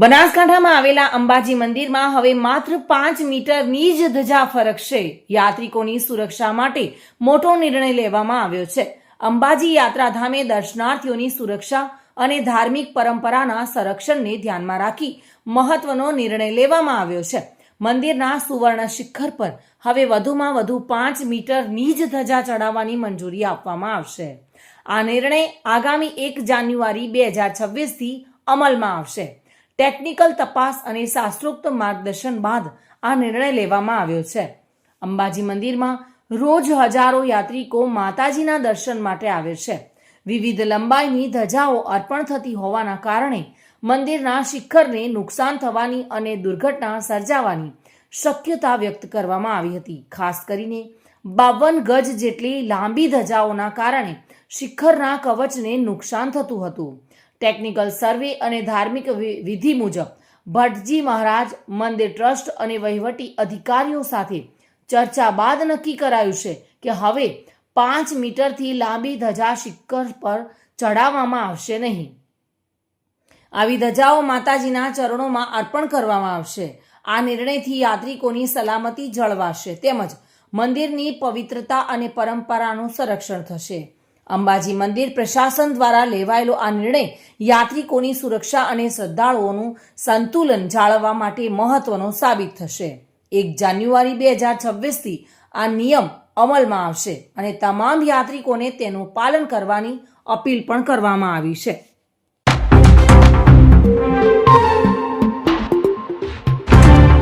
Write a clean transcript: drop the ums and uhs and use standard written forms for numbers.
બનાસકાંઠામાં આવેલા અંબાજી મંદિરમાં હવે માત્ર 5 મીટરની જ ધજા ફરકશે। યાત્રિકોની સુરક્ષા માટે મોટો નિર્ણય લેવામાં આવ્યો છે। અંબાજી યાત્રાધામે દર્શનાર્થીઓની સુરક્ષા અને ધાર્મિક પરંપરાના સંરક્ષણને ધ્યાનમાં રાખી મહત્વનો નિર્ણય લેવામાં આવ્યો છે। મંદિરના સુવર્ણ શિખર પર હવે વધુમાં વધુ 5 મીટરની જ ધજા ચડાવવાની મંજૂરી આપવામાં આવશે। આ નિર્ણય આગામી 1 જાન્યુઆરી 2026થી અમલમાં આવશે। ટેકનિકલ તપાસ અને શાસ્ત્રોક્ત માર્ગદર્શન બાદ આ નિર્ણય લેવામાં આવ્યો છે। અંબાજી મંદિરમાં રોજ હજારો યાત્રિકો માતાજીના દર્શન માટે આવે છે। વિવિધ લંબાઈની ધજાઓ અર્પણ થતી હોવાના કારણે મંદિરના શિખરને નુકસાન થવાની અને દુર્ઘટના સર્જાવાની શક્યતા વ્યક્ત કરવામાં આવી હતી। ખાસ કરીને 52 ગજ જેટલી લાંબી ધજાઓના કારણે શિખરના કવચને નુકસાન થતું હતું। ટેકનિકલ સર્વે અને ધાર્મિક વિધિ મુજબ ભટ્ટજી મહારાજ મંદિર ટ્રસ્ટ અને વહીવટી અધિકારીઓ સાથે ચર્ચા બાદ નક્કી કરાયું છે કે હવે 5 મીટરથી લાંબી ધજા શિખર પર ચડાવવામાં આવશે નહીં। આવી ધજાઓ માતાજીના ચરણોમાં અર્પણ કરવામાં આવશે। આ નિર્ણયથી યાત્રિકોની સલામતી જળવાશે તેમજ મંદિરની પવિત્રતા અને પરંપરાનું સંરક્ષણ થશે। અંબાજી મંદિર પ્રશાસન દ્વારા લેવાયેલો આ નિર્ણય યાત્રિકોની સુરક્ષા અને શ્રદ્ધાળુઓનું સંતુલન જાળવવા માટે મહત્વનો સાબિત થશે। 1 જાન્યુઆરી 2026થી આ નિયમ અમલમાં આવશે અને તમામ યાત્રિકોને તેનું પાલન કરવાની અપીલ પણ કરવામાં આવી છે।